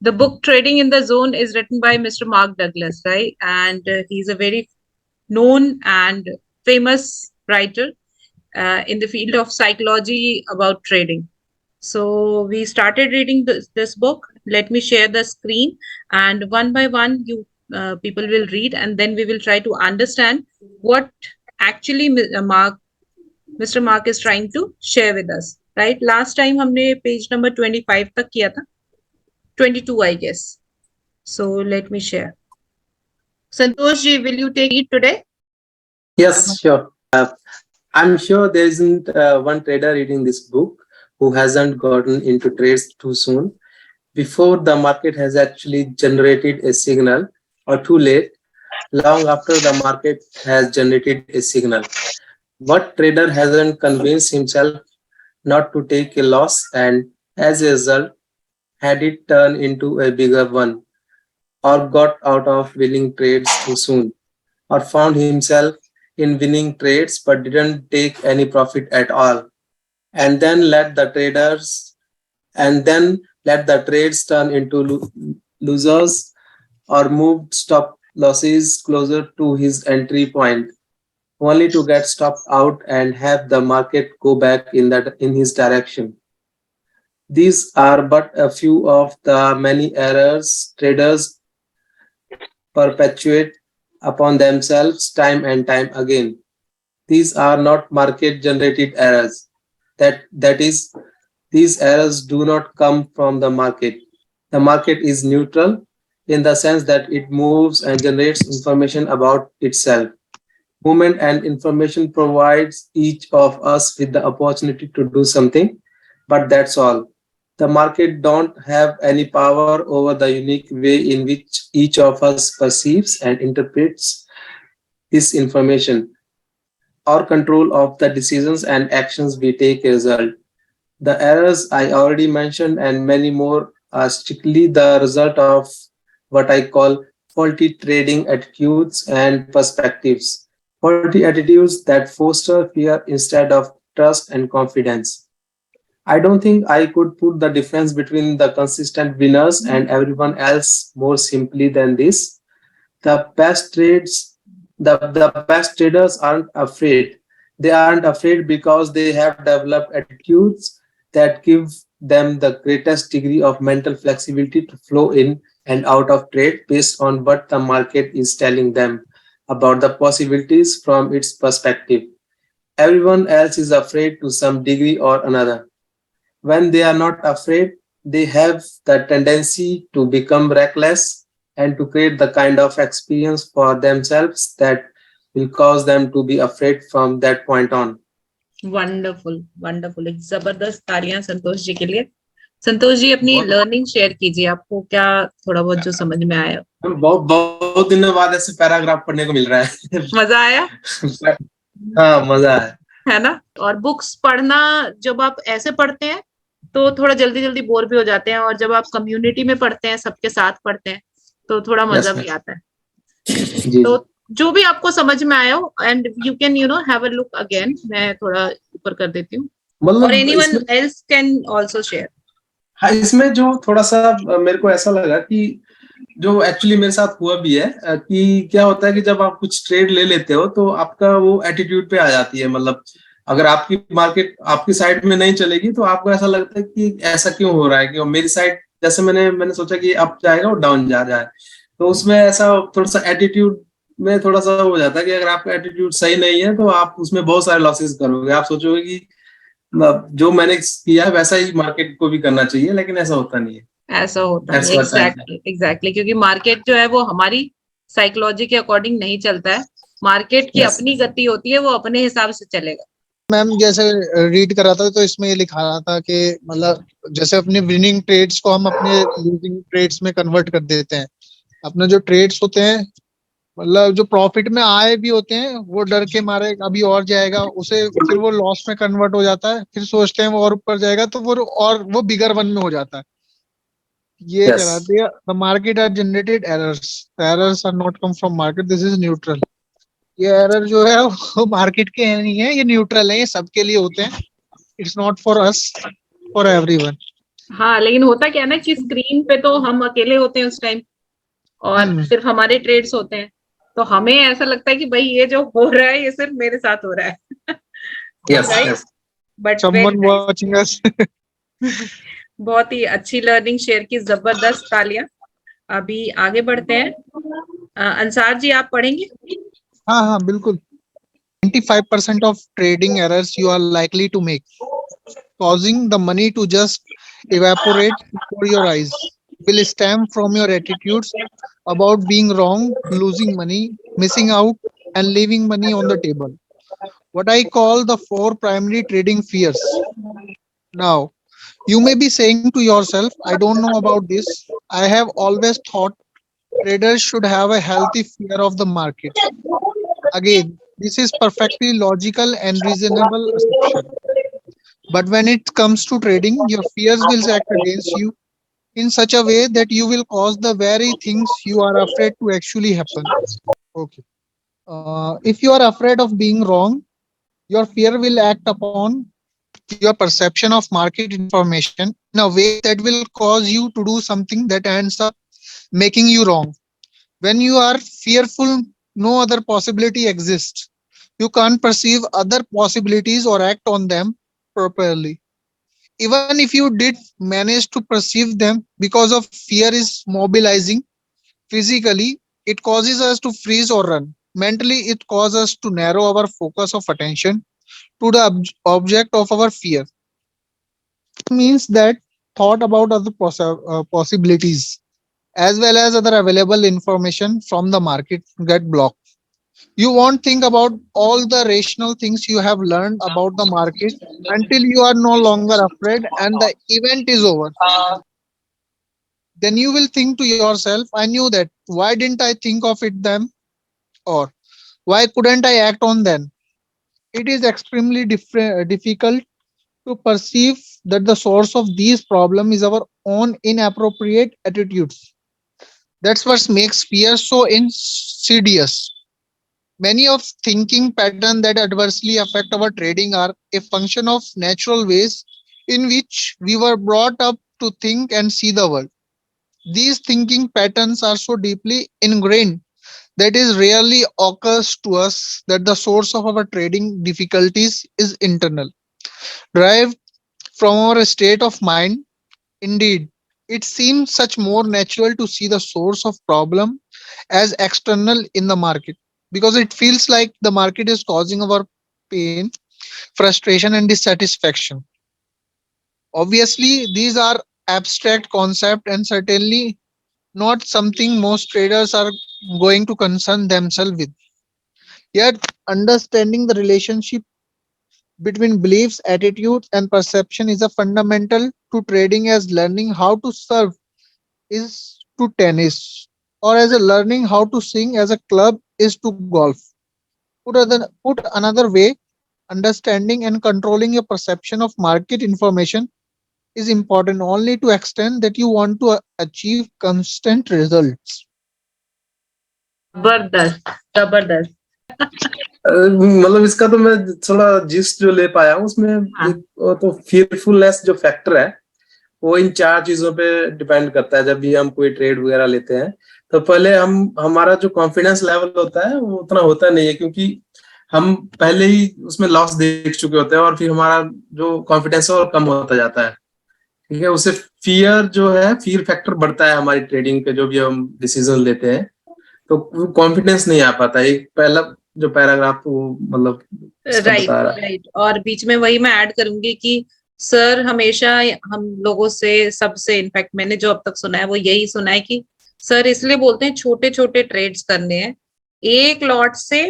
The book Trading in the Zone is written by Mr. Mark Douglas, right? And he's a very known and famous writer in the field of psychology about trading. So we started reading this book. Let me share the screen, and one by one, you people will read, and then we will try to understand what actually Mr. Mark is trying to share with us. Right? Last time हमने page number 25 तक किया था, 22 I guess. So let me share. Santosh ji, will you take it today? Yes, sure. I'm sure there isn't one trader reading this book who hasn't gotten into trades too soon, before the market has actually generated a signal, or too late, long after the market has generated a signal. What trader hasn't convinced himself not to take a loss, and as a result, had it turn into a bigger one, or got out of winning trades too soon, or found himself in winning trades but didn't take any profit at all, and then let the trades turn into losers, or moved stop losses closer to his entry point, only to get stopped out and have the market go back in his direction. These are but a few of the many errors traders perpetuate upon themselves time and time again. These are not market generated errors. That is, these errors do not come from the market. The market is neutral in the sense that it moves and generates information about itself. Movement and information provides each of us with the opportunity to do something, but that's all. The market don't have any power over the unique way in which each of us perceives and interprets this information, or control of the decisions and actions we take as a result. The errors I already mentioned and many more are strictly the result of what I call faulty trading attitudes and perspectives. Faulty attitudes that foster fear instead of trust and confidence. I don't think I could put the difference between the consistent winners and everyone else more simply than this. The best trades, the best traders aren't afraid. They aren't afraid because they have developed attitudes that give them the greatest degree of mental flexibility to flow in and out of trade based on what the market is telling them about the possibilities from its perspective. Everyone else is afraid to some degree or another. When they are not afraid, they have the tendency to become reckless and to create the kind of experience for themselves that will cause them to be afraid from that point on. Wonderful wonderful, एक जबरदस्त तालियां संतोष जी के लिए। संतोष जी अपनी learning share कीजिए, आपको क्या थोड़ा बहुत जो समझ में आया। बहुत बहुत दिनों बाद ऐसे पैराग्राफ पढ़ने को मिल रहा है। मजा आया। हाँ, मजा है ना। और बुक्स पढ़ना जब आप ऐसे पढ़ते हैं तो थोड़ा जल्दी जल्दी बोर भी हो जाते हैं, और जब आप कम्युनिटी में पढ़ते हैं, सबके साथ पढ़ते हैं, तो थोड़ा मजा भी आता है। तो जो भी आपको समझ में आया हो, and you can have a look again. मैं थोड़ा ऊपर कर देती हूँ, और anyone else can also share. हाँ, इसमें जो थोड़ा सा मेरे को ऐसा लगा कि जो एक्चुअली मेरे साथ हुआ भी है कि क्या होता है कि जब आप कुछ ट्रेड ले लेते हो तो आपका वो एटीट्यूड पे आ जाती है। मतलब अगर आपकी मार्केट आपकी साइड में नहीं चलेगी तो आपको ऐसा लगता है कि ऐसा क्यों हो रहा है कि मेरी साइड, जैसे मैंने सोचा कि अप जाएगा और डाउन जा जाए, तो उसमें ऐसा थोड़ा सा एटीट्यूड में थोड़ा सा हो जाता है कि अगर आपका एटीट्यूड सही नहीं है तो आप उसमें बहुत सारे लॉसेस करोगे। आप सोचोगे कि जो मैंने किया वैसा ही मार्केट को भी करना चाहिए, लेकिन ऐसा होता नहीं है। ऐसा होता है एग्जैक्टली, क्योंकि मार्केट जो है वो हमारी साइकोलॉजी के अकॉर्डिंग नहीं चलता है। मार्केट की अपनी गति होती है, वो अपने हिसाब से चलेगा। मैम जैसे रीड कर रहा था तो इसमें ये लिखा रहा था कि मतलब जैसे अपने विनिंग ट्रेड्स को हम अपने लूजिंग ट्रेड्स में कन्वर्ट कर देते हैं। अपने जो ट्रेड्स होते हैं, मतलब जो प्रॉफिट में आए भी होते हैं, वो डर के मारे अभी और जाएगा, उसे फिर वो लॉस में कन्वर्ट हो जाता है। फिर सोचते हैं वो और ऊपर जाएगा तो वो बिगर वन में हो जाता है। ये करा दिया। The market are generated errors are not come from market, this is neutral. ये एरर जो है वो मार्केट के नहीं है, ये न्यूट्रल है, ये सबके लिए होते हैं। It's not for us, for everyone. हाँ, लेकिन होता क्या है ना कि स्क्रीन पे तो हम अकेले होते हैं उस टाइम, और सिर्फ हमारे ट्रेड्स होते हैं, तो हमें ऐसा लगता है कि भाई ये जो हो रहा है ये सिर्फ मेरे साथ हो रहा है। Yes right. Yes. But very someone nice. watching us. बहुत ही अच्छी लर्निंग शेयर की, जबरदस्त तालियां। अभी आगे बढ़ते हैं। अंसार जी, आप पढ़ेंगे? हाँ हाँ बिल्कुल. 95% of trading errors you are likely to make, causing the money to just evaporate before your eyes, will stem from your attitudes about being wrong, losing money, missing out, and leaving money on the table. What I call the four primary trading fears. Now, you may be saying to yourself, I don't know about this. I have always thought traders should have a healthy fear of the market. Again, this is perfectly logical and reasonable assumption. But when it comes to trading, your fears will act against you in such a way that you will cause the very things you are afraid to actually happen. Okay. If you are afraid of being wrong, your fear will act upon your perception of market information in a way that will cause you to do something that ends up making you wrong. When you are fearful, no other possibility exists. You can't perceive other possibilities or act on them properly. Even if you did manage to perceive them, because of fear is mobilizing physically, it causes us to freeze or run. Mentally, it causes us to narrow our focus of attention to the object of our fear. Means that thought about other possibilities as well as other available information from the market get blocked. You won't think about all the rational things you have learned about the market until you are no longer afraid and the event is over. Then you will think to yourself, I knew that. Why didn't I think of it then? Or why couldn't I act on then? It is extremely difficult to perceive that the source of these problems is our own inappropriate attitudes. That's what makes fear so insidious. Many of thinking patterns that adversely affect our trading are a function of natural ways in which we were brought up to think and see the world. These thinking patterns are so deeply ingrained that it rarely occurs to us that the source of our trading difficulties is internal, derived from our state of mind. Indeed, it seems such more natural to see the source of problem as external in the market because it feels like the market is causing our pain, frustration, and dissatisfaction. Obviously, these are abstract concepts and certainly not something most traders are going to concern themselves with. Yet, understanding the relationship between beliefs, attitudes, and perception is a fundamental to trading as learning how to serve is to tennis, or as a learning how to sing as a club is to golf. Put another way, understanding and controlling your perception of market information is important only to extent that you want to achieve constant results. जबरदस्त, जबरदस्त। मतलब इसका तो मैं थोड़ा gist जो ले पाया हूँ उसमें हाँ। एक तो फियरफुलनेस जो फैक्टर है वो इन चार चीजों पे डिपेंड करता है। जब भी हम कोई ट्रेड वगैरह लेते हैं तो पहले हम हमारा जो कॉन्फिडेंस लेवल होता है वो उतना होता नहीं है, क्योंकि हम पहले ही उसमें लॉस देख चुके होते हैं और फिर हमारा जो कॉन्फिडेंस है वो कम होता जाता है। ठीक है, उससे फियर जो है, फियर फैक्टर बढ़ता है हमारी ट्रेडिंग पे। जो भी हम डिसीजन लेते हैं तो कॉन्फिडेंस नहीं आ पाता। एक पहला जो पैराग्राफ वो मतलब इसका राइट, बता रहा है। राइट। और बीच में वही मैं ऐड करूंगी कि सर हमेशा हम लोगों से, सबसे, इनफैक्ट मैंने जो अब तक सुना है वो यही सुना है कि सर इसलिए बोलते हैं छोटे छोटे ट्रेड्स करने हैं, एक लॉट से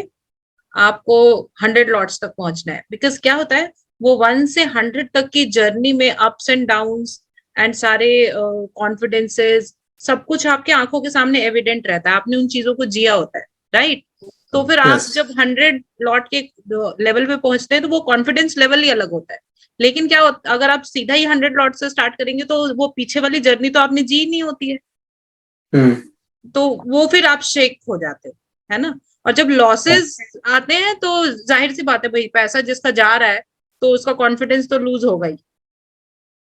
आपको 100 लॉट्स तक पहुंचना है। बिकॉज क्या होता है, वो 1 से 100 तक की जर्नी में अप्स एंड डाउन्स एंड सारे कॉन्फिडेंसेस, सब कुछ आपके आंखों के सामने एविडेंट रहता है, आपने उन चीजों को जिया होता है। राइट। तो फिर आप यस। जब 100 लॉट के लेवल पे पहुंचते हैं तो वो कॉन्फिडेंस लेवल ही अलग होता है। लेकिन क्या होता, अगर आप सीधा ही 100 लॉट से स्टार्ट करेंगे तो वो पीछे वाली जर्नी तो आपने जी नहीं होती है, हम्म। तो वो फिर आप शेक हो जाते हो, है ना। और जब लॉसेस आते हैं तो जाहिर सी बात है भाई, पैसा जिसका जा रहा है तो उसका कॉन्फिडेंस तो लूज होगा ही।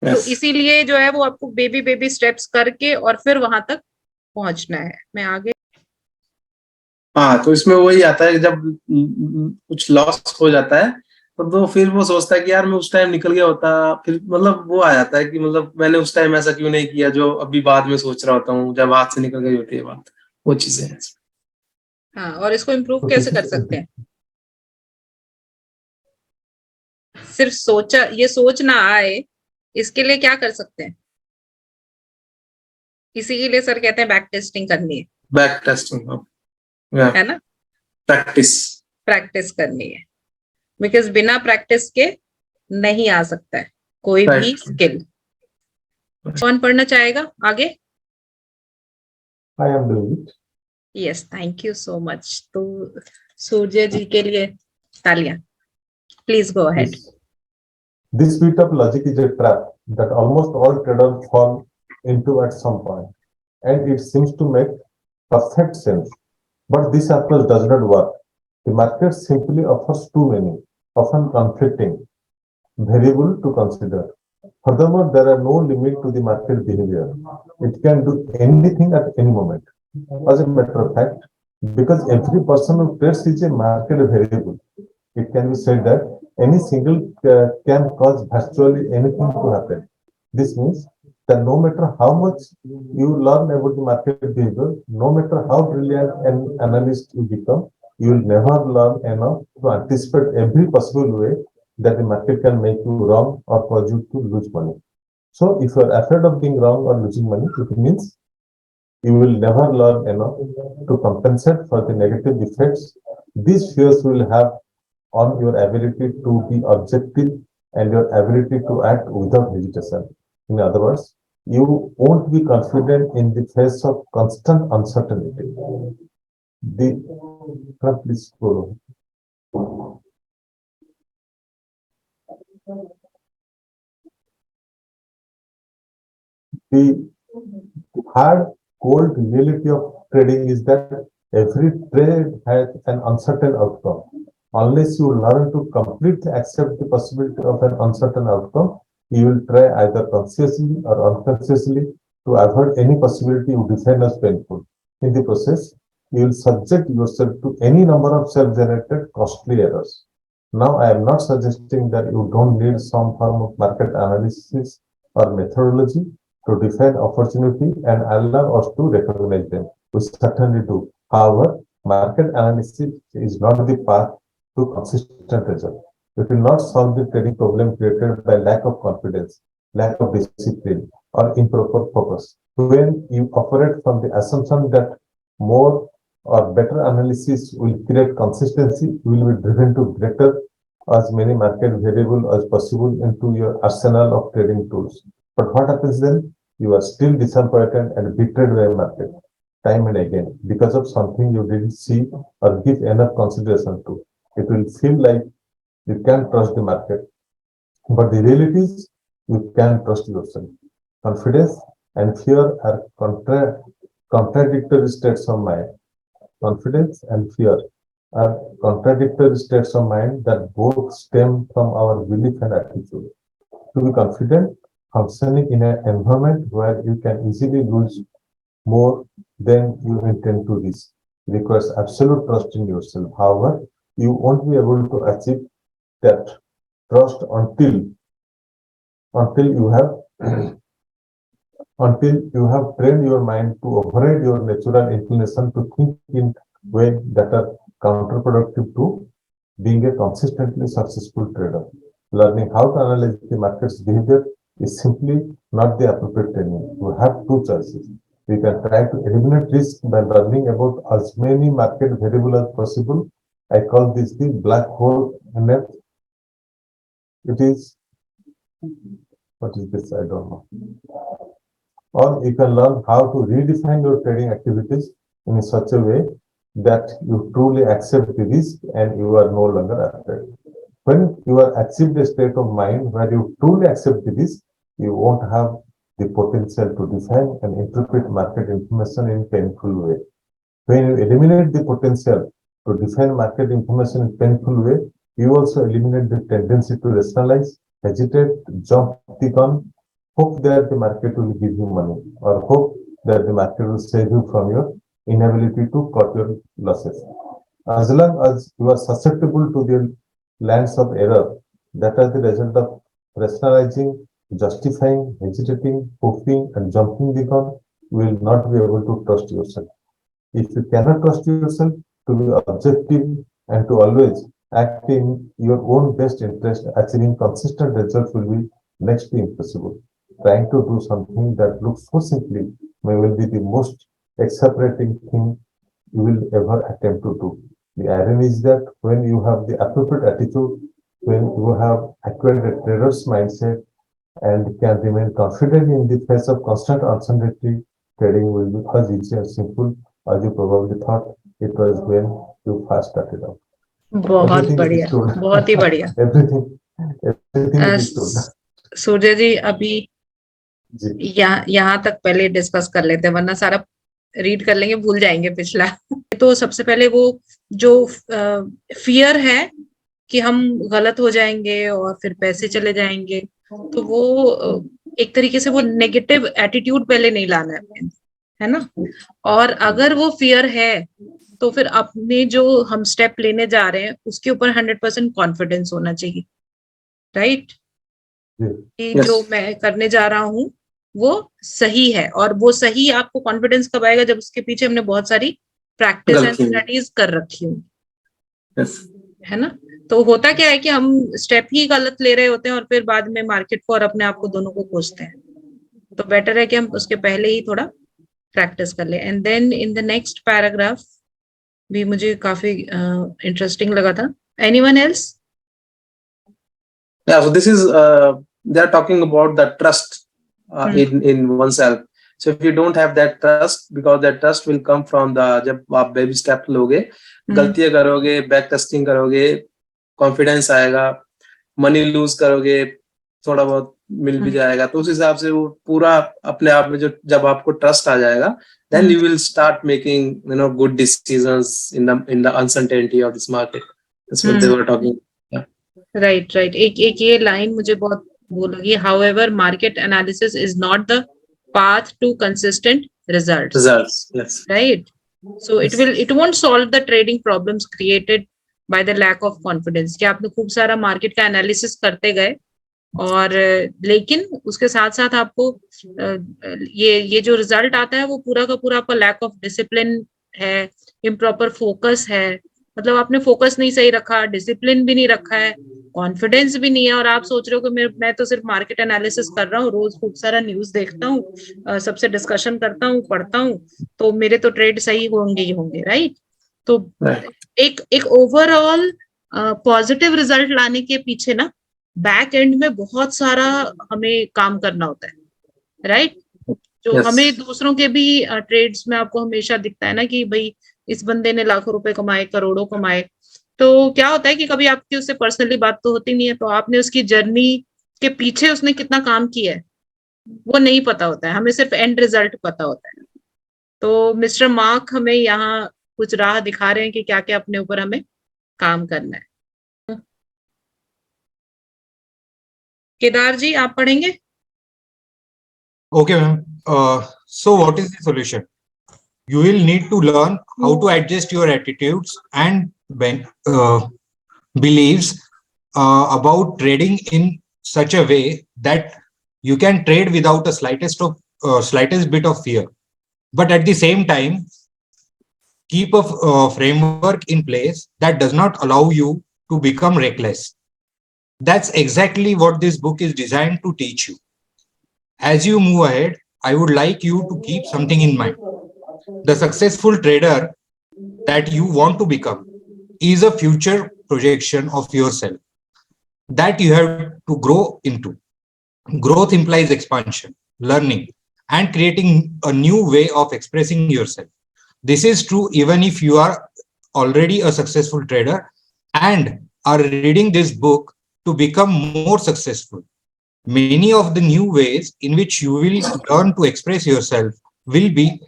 तो Yes. इसीलिए जो है वो आपको बेबी बेबी स्टेप्स करके और फिर वहां तक पहुंचना है। मैं आगे हाँ, तो इसमें वही आता है कि जब कुछ लॉस हो जाता है तो फिर वो सोचता है कि यार मैं उस टाइम निकल गया होता, फिर मतलब वो आ जाता है कि मतलब मैंने उस टाइम ऐसा क्यों नहीं किया, जो अभी बाद में सोच रहा होता हूँ जब हाथ से निकल गई होती है बात, वो चीजें हैं। हाँ, और इसको इम्प्रूव तो कैसे किसी कर सकते हैं? सिर्फ सोचा ये सोच ना आए, इसके लिए क्या कर सकते हैं? इसी के लिए सर कहते हैं बैक टेस्टिंग करनी बैक टेस्टिंग, है ना? प्रैक्टिस। प्रैक्टिस करनी है, बिकॉज बिना प्रैक्टिस के नहीं आ सकता है कोई भी राइट। स्किल। कौन पढ़ना चाहेगा आगे? I am doing it. Yes, thank you so much. तो सूर्य जी के लिए तालियां। Please go ahead. This bit of logic is a trap that almost all traders fall into at some point, and it seems to make perfect sense. But this approach does not work. The market simply offers too many, often conflicting, variables to consider. Furthermore, there are no limit to the market behavior. It can do anything at any moment. As a matter of fact, because every person who trades is a market variable, it can be said that any single can cause virtually anything to happen. This means that no matter how much you learn about the market behavior, no matter how brilliant an analyst you become, you will never learn enough to anticipate every possible way that the market can make you wrong or cause you to lose money. So if you are afraid of being wrong or losing money, it means you will never learn enough to compensate for the negative effects these fears will have on your ability to be objective and your ability to act without hesitation. In other words, you won't be confident in the face of constant uncertainty. The please go. The hard, cold reality of trading is that every trade has an uncertain outcome. Unless you learn to completely accept the possibility of an uncertain outcome, you will try either consciously or unconsciously to avoid any possibility you define as painful. In the process, you will subject yourself to any number of self-generated costly errors. Now, I am not suggesting that you don't need some form of market analysis or methodology to define opportunity and allow us to recognize them. We certainly do. However, market analysis is not the path to consistent result. It will not solve the trading problem created by lack of confidence, lack of discipline, or improper focus. When you operate from the assumption that more or better analysis will create consistency, you will be driven to greater as many market variables as possible into your arsenal of trading tools. But what happens then? You are still disappointed and betrayed by market time and again because of something you didn't see or give enough consideration to. It will feel like you can't trust the market. But the reality is you can trust yourself. Confidence and fear are contradictory states of mind. Confidence and fear are contradictory states of mind that both stem from our belief and attitude. To be confident, functioning in an environment where you can easily lose more than you intend to risk requires absolute trust in yourself. However, you won't be able to achieve that trust until you have until you have trained your mind to override your natural inclination to think in ways that are counterproductive to being a consistently successful trader. Learning how to analyze the market's behavior is simply not the appropriate training. You have two choices. You can try to eliminate risk by learning about as many market variables as possible. I call this the black hole net. It is, what is this? I don't know. Or you can learn how to redefine your trading activities in such a way that you truly accept the risk and you are no longer afraid. When you are achieved a state of mind where you truly accept the risk, you won't have the potential to define and interpret market information in painful way. When you eliminate the potential to define market information in painful way, you also eliminate the tendency to rationalize, hesitate, jump the gun, hope that the market will give you money, or hope that the market will save you from your inability to cut your losses. As long as you are susceptible to the lands of error that are the result of rationalizing, justifying, hesitating, hoping, and jumping the gun, you will not be able to trust yourself. If you cannot trust yourself to be objective and to always act in your own best interest, achieving consistent results will be next to impossible. Trying to do something that looks so simply may well be the most exasperating thing you will ever attempt to do. The irony is that when you have the appropriate attitude, when you have acquired a trader's mindset and can remain confident in the face of constant uncertainty, trading will be as easy and simple as you probably thought it was when you first started out. बहुत Everything is बढ़िया, stored. बहुत ही बढ़िया। everything is stored. सूर्य जी अभी जी यहाँ तक पहले discuss कर लेते हैं, वरना सारा रीड कर लेंगे, भूल जाएंगे पिछला। तो सबसे पहले वो जो फियर है कि हम गलत हो जाएंगे और फिर पैसे चले जाएंगे, तो वो एक तरीके से वो नेगेटिव एटीट्यूड पहले नहीं लाना है ना। और अगर वो फियर है तो फिर अपने जो हम स्टेप लेने जा रहे हैं उसके ऊपर 100% कॉन्फिडेंस होना चाहिए, राइट। कि जो मैं करने जा रहा हूँ वो सही है, और वो सही आपको कॉन्फिडेंस कब आएगा, जब उसके पीछे हमने बहुत सारी प्रैक्टिस एंड स्टडीज कर रखी होंगी, है ना। तो होता क्या है कि हम स्टेप ही गलत ले रहे होते हैं और फिर बाद में मार्केट को और अपने आप को दोनों को कोसते हैं। तो बेटर है कि हम उसके पहले ही थोड़ा प्रैक्टिस कर ले। And then in the next paragraph भी मुझे काफी इंटरेस्टिंग लगा था। Anyone else? Yeah, so this is they are talking about the trust in oneself. So if you don't have that trust, because that trust will come from the जब आप baby step लोगे, गलतियां करोगे, back testing करोगे, confidence आएगा, money lose करोगे, थोड़ा बहुत मिल भी जाएगा, तो उस हिसाब से वो पूरा अपने आप में जो जब आपको trust आ जाएगा, then you will start making good decisions in the uncertainty of this market. That's what they were talking. Right right. एक ये लाइन मुझे बहुत वो लगी, however market analysis is not the path to consistent results. Yes. Right. So it won't solve the trading problems created by the lack of confidence. कि आपने खूब सारा मार्केट का एनालिसिस करते गए और लेकिन उसके साथ साथ आपको ये जो रिजल्ट आता है वो पूरा का पूरा आपका लैक ऑफ डिसिप्लिन है, इम्प्रॉपर फोकस है, मतलब आपने फोकस नहीं सही रखा, डिसिप्लिन भी नहीं रखा है, कॉन्फिडेंस भी नहीं है, और आप सोच रहे हो कि मैं तो सिर्फ मार्केट एनालिसिस कर रहा हूँ, रोज खूब सारा न्यूज देखता हूँ, सबसे डिस्कशन करता हूँ, पढ़ता हूँ, तो मेरे तो ट्रेड सही होंगे ही होंगे, राइट। तो एक ओवरऑल पॉजिटिव रिजल्ट लाने के पीछे ना बैक एंड में बहुत सारा हमें काम करना होता है, राइट। जो हमें दूसरों के भी ट्रेड्स में आपको हमेशा दिखता है ना कि भाई इस बंदे ने लाखों रुपए कमाए, करोड़ों कमाए, तो क्या होता है कि कभी आपकी उससे पर्सनली बात तो होती नहीं है, तो आपने उसकी जर्नी के पीछे उसने कितना काम किया है वो नहीं पता होता है, हमें सिर्फ एंड रिजल्ट पता होता है। तो मिस्टर मार्क हमें यहाँ कुछ राह दिखा रहे हैं कि क्या क्या अपने ऊपर हमें काम करना है। केदार जी आप पढ़ेंगे? Okay, ma'am. So what is the solution? You will need to learn how to adjust your attitudes and beliefs about trading in such a way that you can trade without a slightest bit of fear. But at the same time, keep a framework in place that does not allow you to become reckless. That's exactly what this book is designed to teach you. As you move ahead, I would like you to keep something in mind. The successful trader that you want to become is a future projection of yourself that you have to grow into. Growth implies expansion, learning, and creating a new way of expressing yourself. This is true even if you are already a successful trader and are reading this book to become more successful. Many of the new ways in which you will learn to express yourself will be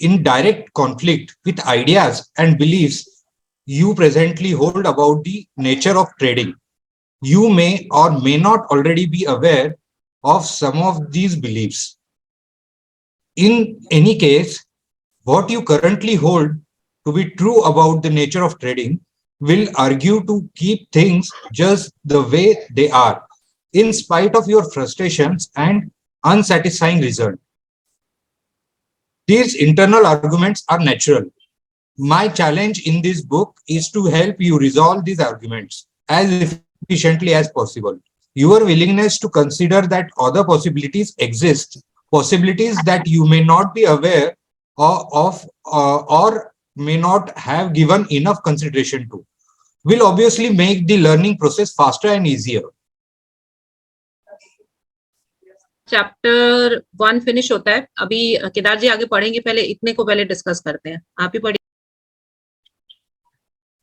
in direct conflict with ideas and beliefs you presently hold about the nature of trading. You may or may not already be aware of some of these beliefs. In any case, what you currently hold to be true about the nature of trading will argue to keep things just the way they are, in spite of your frustrations and unsatisfying result. These internal arguments are natural. My challenge in this book is to help you resolve these arguments as efficiently as possible. Your willingness to consider that other possibilities exist, possibilities that you may not be aware or may not have given enough consideration to, will obviously make the learning process faster and easier. Chapter 1 finish होता है अभी। केदार जी आगे पढ़ेंगे, पहले इतने को पहले discuss करते हैं, आप ही पढ़िए।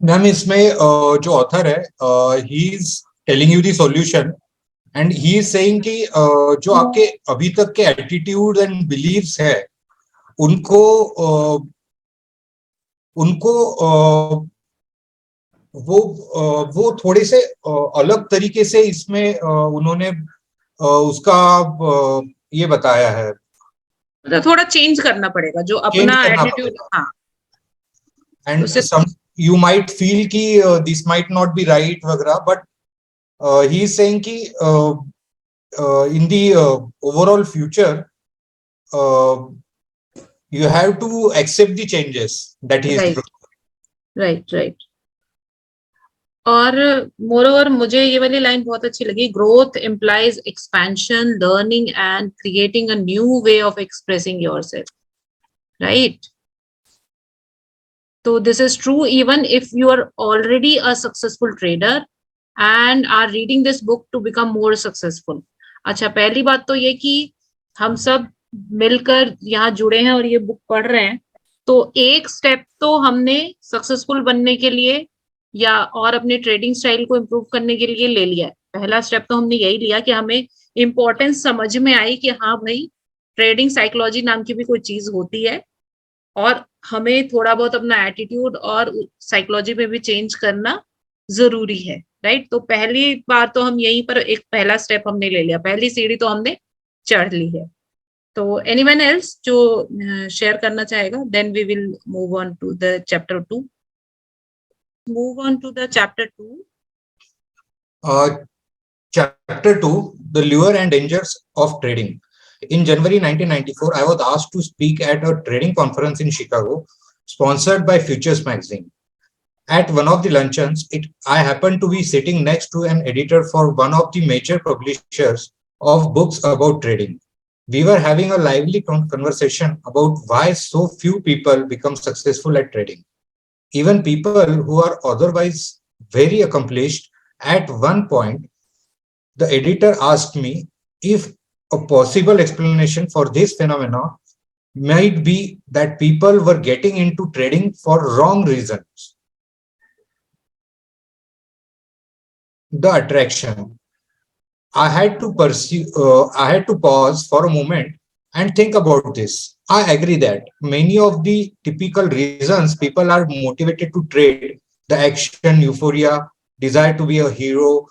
मैम इसमें जो ऑथर है he is telling you the solution and he is saying कि जो आपके अभी तक के एटीट्यूड एंड बिलीव्स है उनको उनको वो थोड़े से अलग तरीके से इसमें उन्होंने उसका ये बताया है, तो थोड़ा चेंज करना पड़ेगा जो अपना एटीट्यूड। हाँ, and some you might feel कि this might not be right वगैरह, बट ही इज सेइंग कि in the overall future you have to accept the changes that he is right. और मोरोवर मुझे ये वाली लाइन बहुत अच्छी लगी, growth implies expansion, learning and creating a new way of expressing yourself, right? So this is true even if you are already a successful trader and are reading this book to become more successful. अच्छा, पहली बात तो ये कि हम सब मिलकर यहाँ जुड़े हैं और ये बुक पढ़ रहे हैं, तो एक स्टेप तो हमने सक्सेसफुल बनने के लिए या और अपने ट्रेडिंग स्टाइल को इम्प्रूव करने के लिए ले लिया है। पहला स्टेप तो हमने यही लिया कि हमें इम्पोर्टेंस समझ में आई कि हाँ भाई, ट्रेडिंग साइकोलॉजी नाम की भी कोई चीज होती है और हमें थोड़ा बहुत अपना एटीट्यूड और साइकोलॉजी में भी चेंज करना जरूरी है, राइट? तो पहली बार तो हम यहीं पर एक पहला स्टेप हमने ले लिया, पहली सीढ़ी तो हमने चढ़ ली है। तो एनीवन एल्स जो शेयर करना चाहेगा, then we will move on to the chapter 2। Move on to the chapter 2. Chapter 2, the lure and dangers of trading. In January 1994, I was asked to speak at a trading conference in Chicago, sponsored by Futures magazine. At one of the luncheons, I happened to be sitting next to an editor for one of the major publishers of books about trading. We were having a lively conversation about why so few people become successful at trading. Even people who are otherwise very accomplished. At one point, the editor asked me if a possible explanation for this phenomenon might be that people were getting into trading for wrong reasons. The attraction. I had to pause for a moment and think about this. I agree that many of the typical reasons people are motivated to trade, the action, euphoria, desire to be a hero,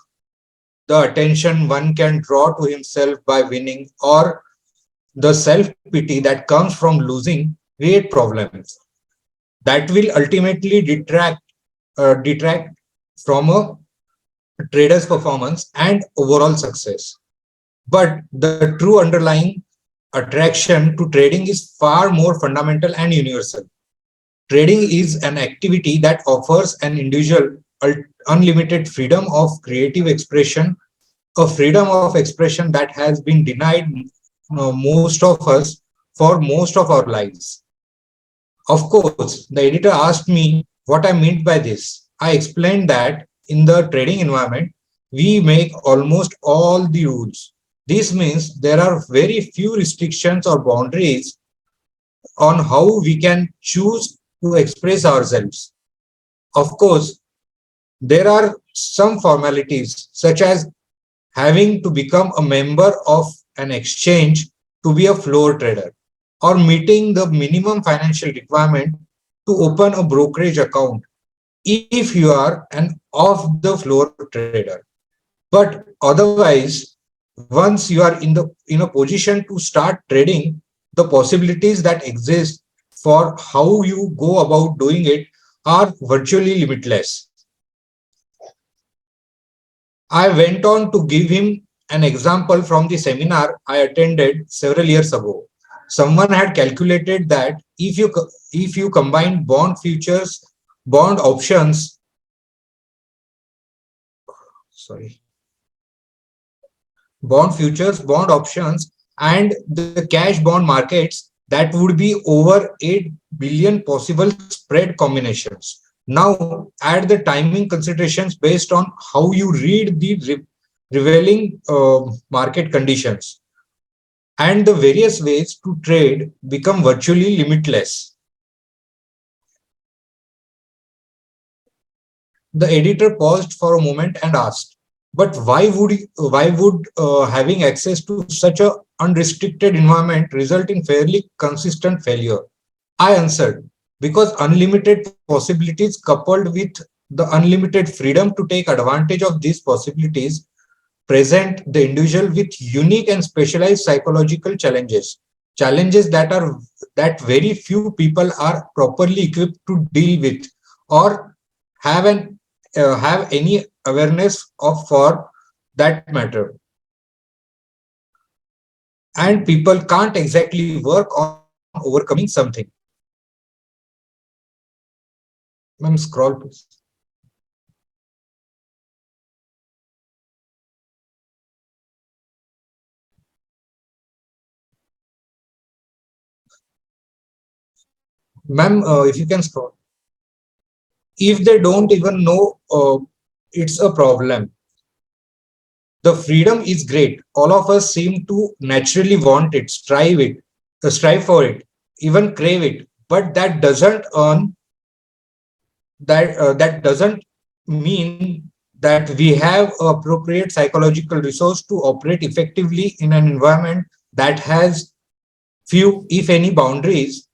the attention one can draw to himself by winning, or the self-pity that comes from losing, create problems that will ultimately detract from a trader's performance and overall success. But the true underlying attraction to trading is far more fundamental and universal. Trading is an activity that offers an individual unlimited freedom of creative expression, a freedom of expression that has been denied most of us for most of our lives. Of course, the editor asked me what I meant by this. I explained that in the trading environment, we make almost all the rules. This means there are very few restrictions or boundaries on how we can choose to express ourselves. Of course, there are some formalities, such as having to become a member of an exchange to be a floor trader, or meeting the minimum financial requirement to open a brokerage account if you are an off-the-floor trader. But otherwise, once you are in a position to start trading, the possibilities that exist for how you go about doing it are virtually limitless. I went on to give him an example from the seminar I attended several years ago. Someone had calculated that if you combine bond futures, bond options, sorry, bond futures, bond options, and the cash bond markets, that would be over 8 billion possible spread combinations. Now, add the timing considerations based on how you read the revealing market conditions, and the various ways to trade become virtually limitless. The editor paused for a moment and asked, "But why would having access to such a unrestricted environment result in fairly consistent failure?" I answered, "Because unlimited possibilities coupled with the unlimited freedom to take advantage of these possibilities present the individual with unique and specialized psychological challenges that very few people are properly equipped to deal with or have any awareness of, for that matter. And people can't exactly work on overcoming something." Ma'am, scroll please. Ma'am, if you can scroll. If they don't even know it's a problem, the freedom is great. All of us seem to naturally want it, strive for it, even crave it. But that doesn't mean that we have appropriate psychological resource to operate effectively in an environment that has few, if any, boundaries,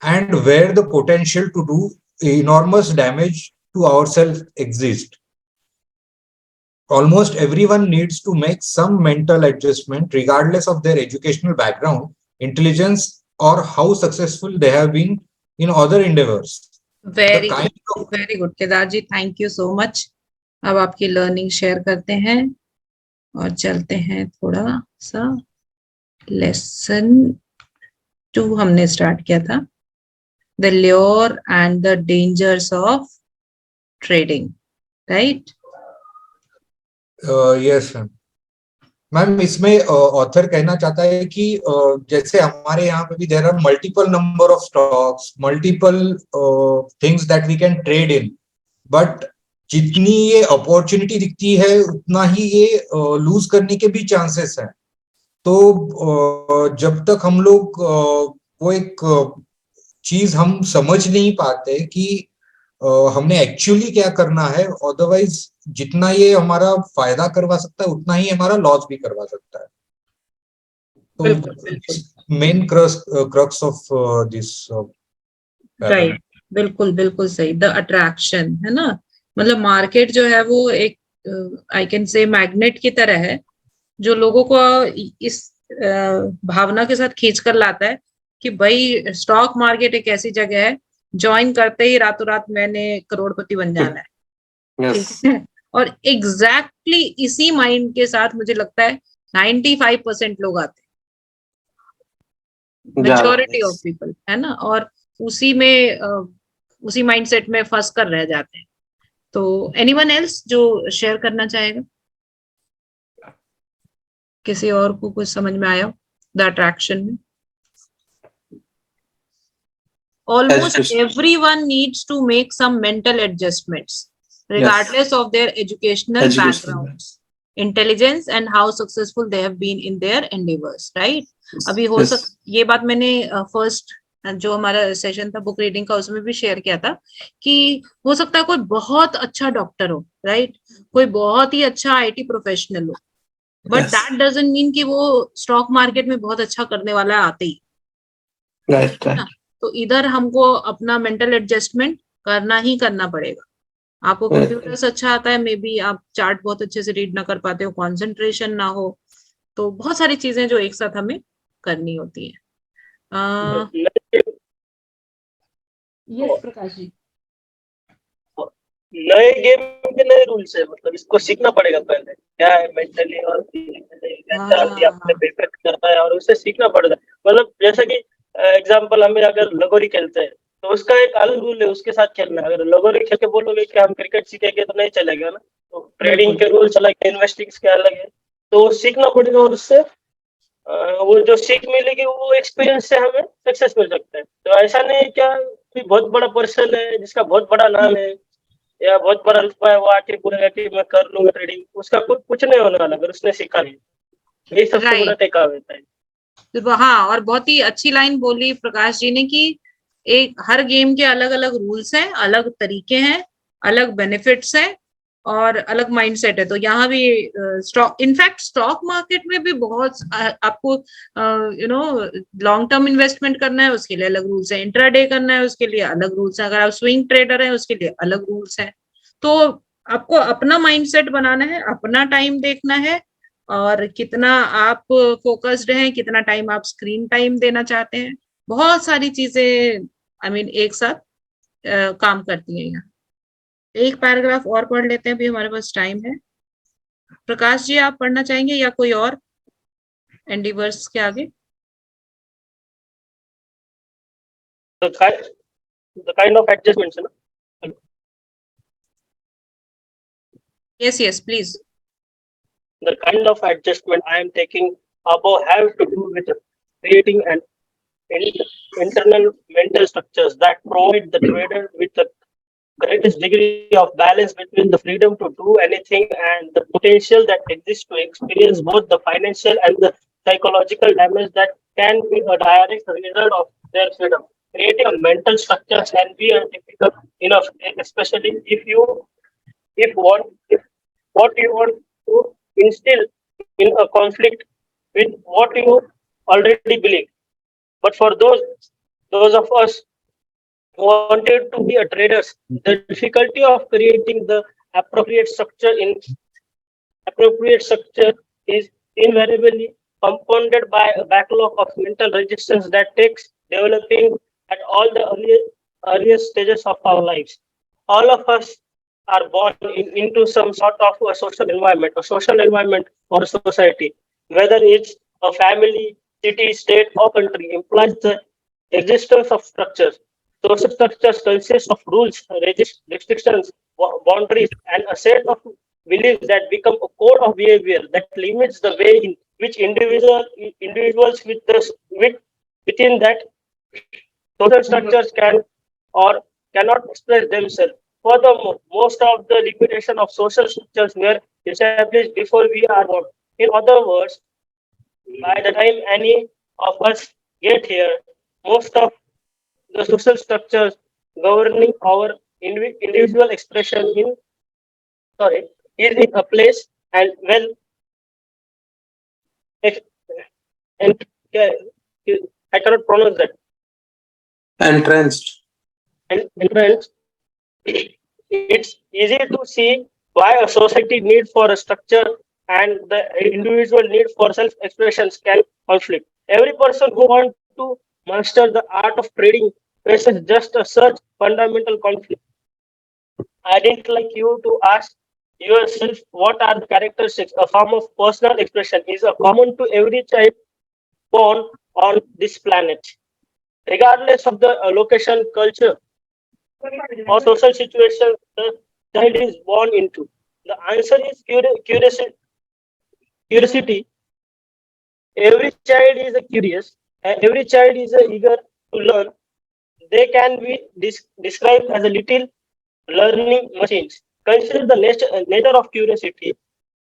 and where the potential to do enormous damage to ourselves exists. Almost everyone needs to make some mental adjustment, regardless of their educational background, intelligence, or how successful they have been in other endeavors. The kind of very good Kedar ji, thank you so much. अब आपकी learning share करते हैं और चलते हैं थोड़ा सा. Lesson 2 हमने स्टार्ट किया था, the lure and the dangers of trading, right? Yes ma'am, इसमें ऑथर कहना चाहता है कि जैसे हमारे यहाँ पे भी there are multiple number of stocks, multiple things that we can trade in, but जितनी ये अपॉर्चुनिटी दिखती है उतना ही ये लूज करने के भी चांसेस हैं. तो जब तक हम लोग वो एक चीज हम समझ नहीं पाते कि हमने एक्चुअली क्या करना है, अदरवाइज जितना ये हमारा फायदा करवा सकता है उतना ही हमारा लॉस भी करवा सकता है. तो main crux of this, right, बिल्कुल बिल्कुल सही. द अट्रैक्शन है ना, मतलब मार्केट जो है वो एक आई कैन से मैग्नेट की तरह है, जो लोगों को इस भावना के साथ खींच कर लाता है कि भाई स्टॉक मार्केट एक ऐसी जगह है, ज्वाइन करते ही रातों रात मैंने करोड़पति बन जाना है. Yes. ठीक है, और एग्जैक्टली इसी माइंड के साथ मुझे लगता है 95% लोग आते हैं, मेजोरिटी ऑफ पीपल, है ना, और उसी में उसी माइंडसेट में फंस कर रह जाते हैं. तो एनीवन एल्स जो शेयर करना चाहेगा? किसी और को कुछ समझ में आया द अट्रैक्शन में? Almost everyone needs to make some mental adjustments, regardless of their educational backgrounds, intelligence, and how successful they have been in their endeavors, right? अभी हो ये बात मैंने फर्स्ट जो हमारा सेशन था बुक रीडिंग का उसमें भी शेयर किया था कि हो सकता है कोई बहुत अच्छा डॉक्टर हो, राइट, कोई बहुत ही अच्छा आईटी प्रोफेशनल हो, बट दैट डजंट मीन कि वो स्टॉक मार्केट में बहुत अच्छा करने वाला आते ही. राइट. तो इधर हमको अपना मेंटल एडजस्टमेंट करना ही करना पड़ेगा. आपको कंप्यूटर्स अच्छा आता है, मे बी आप चार्ट बहुत अच्छे से रीड ना कर पाते हो, कंसंट्रेशन ना हो, तो बहुत सारी चीजें जो एक साथ हमें करनी होती है। यस प्रकाश जी। नए गेम के नए रूल्स है, मतलब इसको सीखना पड़ेगा पहले क्या है मेंटली और physically कैसे आदमी अपने हाँ पे इफेक्ट करता है, और उसे सीखना पड़ेगा। मतलब जैसे कि एग्जांपल, हमें अगर लगोरी खेलते हैं तो उसका एक अलग रूल है, उसके साथ खेलना है। अगर लगोरी खेल के बोलोगे कि हम क्रिकेट सीखेंगे तो नहीं चलेगा ना। तो ट्रेडिंग बिल्कुल। के रूल्स अलग है, इन्वेस्टिंग के अलग है, तो सीखना पड़ेगा। और उससे वो जो सीख मिलेगी वो एक्सपीरियंस से हमें सक्सेस मिल सकता है। तो ऐसा नहीं है क्या कोई बहुत बड़ा पर्सन है जिसका बहुत बड़ा नाम है या बहुत बड़ा रुतबा है, वो आके पूरे कि मैं कर लूंगा ट्रेडिंग, उसका कुछ नहीं होने वाला अगर उसने सीखा नहीं। यही सबसे बड़ा राइट। टेक अवे है। हाँ, और बहुत ही अच्छी लाइन बोली प्रकाश जी ने कि एक हर गेम के अलग अलग रूल्स हैं, अलग तरीके हैं, अलग बेनिफिट्स हैं और अलग माइंडसेट है। तो यहाँ भी स्टॉक, इनफैक्ट स्टॉक मार्केट में भी बहुत आपको लॉन्ग टर्म इन्वेस्टमेंट करना है उसके लिए अलग रूल्स है, इंट्राडे करना है उसके लिए अलग रूल्स है, अगर आप स्विंग ट्रेडर हैं उसके लिए अलग रूल्स हैं। तो आपको अपना माइंडसेट बनाना है, अपना टाइम देखना है और कितना आप फोकस्ड हैं, कितना टाइम आप स्क्रीन टाइम देना चाहते हैं। बहुत सारी चीजें एक साथ काम करती हैं यहाँ। एक पैराग्राफ और पढ़ लेते हैं, अभी हमारे पास टाइम है। प्रकाश जी आप पढ़ना चाहेंगे या कोई और एंडीवर्स के आगे? द काइंड ऑफ एडजस्टमेंट्स है ना। Yes yes please. The kind of adjustment I am taking above have to do with creating an internal mental structures that provide the trader with the greatest degree of balance between the freedom to do anything and the potential that exists to experience both the financial and the psychological damage that can be a direct result of their freedom. Creating a mental structure can be a difficult enough, especially if what you want to instill in a conflict with what you already believe. But for those of us who wanted to be a traders, the difficulty of creating the appropriate structure in appropriate structure is invariably compounded by a backlog of mental resistance that takes developing at all the earliest stages of our lives. All of us are born into some sort of a social environment or a society, whether it's a family, city, state, or country, implies the existence of structures. Social structures consist of rules, restrictions, boundaries, and a set of beliefs that become a code of behavior that limits the way in which individuals within that social structures can or cannot express themselves. Furthermore, most of the limitation of social structures were established before we are born. In other words, by the time any of us get here, most of the social structures governing our individual expression sorry is in a place and well ex- and I cannot pronounce that. Entrenched. And it's easy to see why a society need for a structure and the individual need for self-expressions can conflict. Every person who wants to master the art of trading faces just a such fundamental conflict. I didn't like you to ask yourself what are the characteristics. A form of personal expression is a common to every child born on this planet, regardless of the location, culture, or social situation the child is born into. The answer is curiosity. Curiosity. Every child is a curious, and every child is a eager to learn. They can be described as a little learning machines. Consider the nature of curiosity.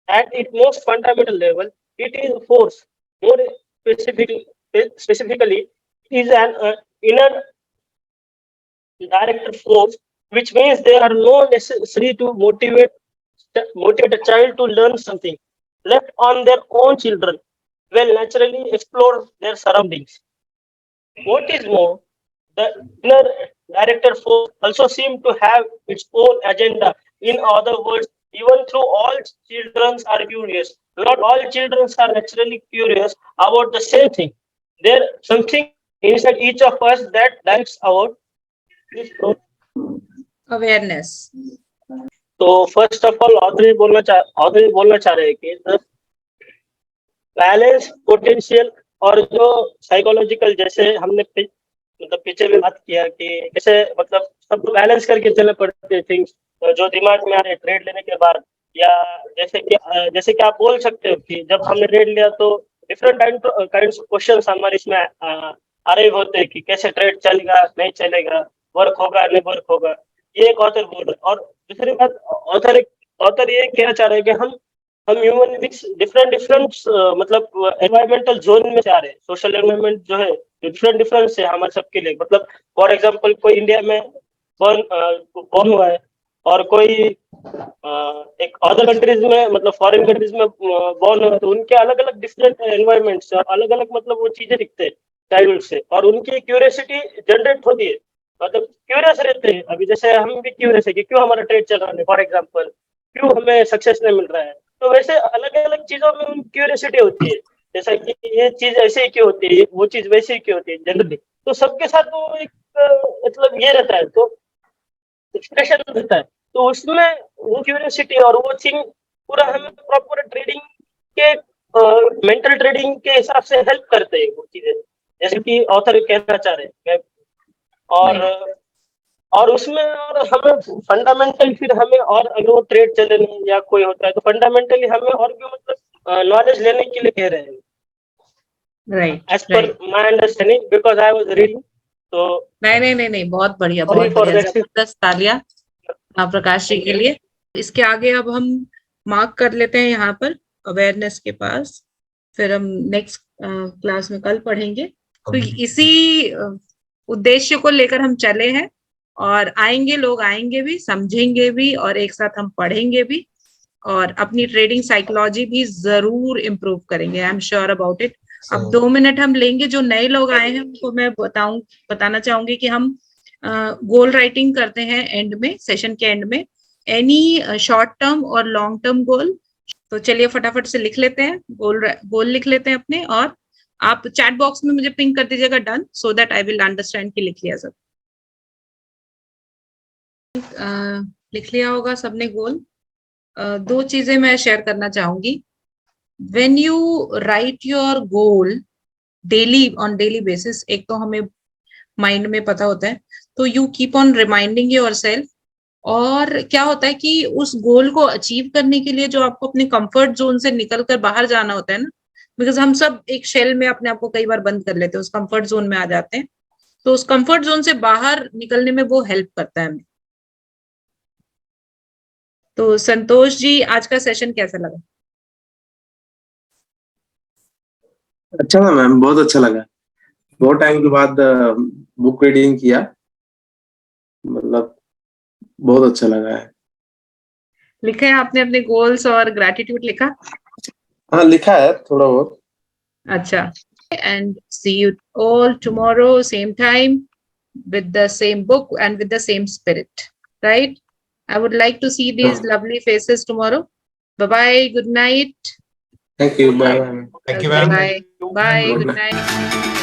At its most fundamental level, it is a force. More specifically, it is an inner directed force, which means they are no necessary to motivate a child to learn something. Left on their own, children will naturally explore their surroundings. What is more, the inner directed force also seems to have its own agenda. In other words, even through all children are curious. Not all children are naturally curious about the same thing. There something inside each of us that likes about this. Awareness. तो first of all author ये बोलना चाह रहे हैं कि balance potential और जो psychological, जैसे हमने मतलब पीछे भी बात किया कि कैसे मतलब सबको बैलेंस करके चलने पड़ते हैं थिंग्स जो दिमाग में आ रहे ट्रेड लेने के बाद, या जैसे कि आप बोल सकते हो कि जब हमने ट्रेड लिया तो डिफरेंट काइंड ऑफ क्वेश्चंस हमारे इसमें अराइव होते हैं कि कैसे ट्रेड चलेगा नहीं चलेगा, वर्क होगा नहीं वर्क होगा। ये एक ऑथर बोल रहे हैं। और दूसरी बात ऑथर ये कहना चाह रहे हैं कि हम ह्यूमन बींग्स डिफरेंट डिफरेंट मतलब एनवायरमेंटल जोन में जा रहे हैं। सोशल एनवायरमेंट जो है डिफरेंट डिफरेंस है हमारे सबके लिए। मतलब फॉर एग्जांपल कोई इंडिया में बॉर्न हुआ है और कोई एक अदर कंट्रीज में मतलब फॉरेन कंट्रीज में बॉर्न हुआ है, तो उनके अलग अलग डिफरेंट एनवायरमेंट्स और अलग अलग मतलब वो चीजें दिखते हैं चाइल्डहुड से, और उनकी क्यूरियोसिटी जनरेट होती है। मतलब क्यूरियस रहते हैं। अभी जैसे हम भी क्यूरियस है कि क्यों हमारा ट्रेड चल रहा है, फॉर एग्जाम्पल क्यों हमें सक्सेस नहीं मिल रहा है। तो वैसे अलग अलग चीजों में उनकी क्यूरियोसिटी होती है, जैसा कि ये चीज ऐसे ही क्यों होती है, वो चीज वैसे ही क्यों होती है जनरली। तो सबके साथ वो एक मतलब ये रहता है, तो एक्सप्रेशन रहता है। तो उसमें वो क्यूरियोसिटी और वो थिंग पूरा हमें प्रॉपर ट्रेडिंग के मेंटल ट्रेडिंग के हिसाब से हेल्प करते हैं वो चीजें, जैसे कि ऑथर कहना चाह रहे हैं। और उसमें और हमें फंडामेंटल फिर हमें और अगर वो ट्रेड चले नहीं या कोई होता है तो फंडामेंटली हमें और भी मतलब नॉलेज लेने के लिए कह रहे हैं, right as per my understanding, because I was reading. तो नहीं, बहुत बढ़िया, Sorry बहुत for बढ़िया, that. जबरदस्त तालियां प्रकाश जी के लिए। इसके आगे अब हम मार्क कर लेते हैं यहाँ पर अवेयरनेस के पास, फिर हम नेक्स्ट क्लास में कल पढ़ेंगे। तो इसी उद्देश्य को लेकर हम चले हैं, और आएंगे, लोग आएंगे भी, समझेंगे भी, और एक साथ हम पढ़ेंगे भी, और अपनी ट्रेडिंग साइकोलॉजी भी जरूर इम्प्रूव करेंगे। I am sure about it. अब 2 मिनट हम लेंगे। जो नए लोग आए हैं उनको मैं बताना चाहूंगी कि हम गोल राइटिंग करते हैं एंड में, सेशन के एंड में, एनी शॉर्ट टर्म और लॉन्ग टर्म गोल। तो चलिए फटाफट से लिख लेते हैं, गोल लिख लेते हैं अपने, और आप चैट बॉक्स में मुझे पिंक कर दीजिएगा done, so that I will understand कि लिख लिया सब। लिख लिया होगा सबने गोल। दो चीजें मैं शेयर करना चाहूंगी। When you right your goal daily, on daily basis, एक तो हमें माइंड में पता होता है, तो you keep on reminding your self. और क्या होता है कि उस गोल को अचीव करने के लिए जो आपको अपने कंफर्ट जोन से निकल कर बाहर जाना होता है ना, बिकॉज हम सब एक शेल में अपने आप को कई बार बंद कर लेते हैं, उस कंफर्ट जोन में आ जाते हैं। तो उस कंफर्ट जोन से बाहर निकलने में वो हेल्प करता है हमें। तो संतोष जी, आज का सेशन कैसा लगा? अच्छा था मैम, बहुत अच्छा लगा। बहुत टाइम के बाद बुक रीडिंग किया, मतलब बहुत अच्छा लगा है। लिखा है आपने अपने गोल्स और ग्रैटिट्यूड लिखा? हाँ, लिखा है थोड़ा बहुत। अच्छा। And see you all tomorrow, same time, with the same book and with the same spirit, right? I would like to see these lovely faces tomorrow. Bye bye, good night. Thank you, bye. Thank you, Bye ma'am. bye. Bye, Good good night. night.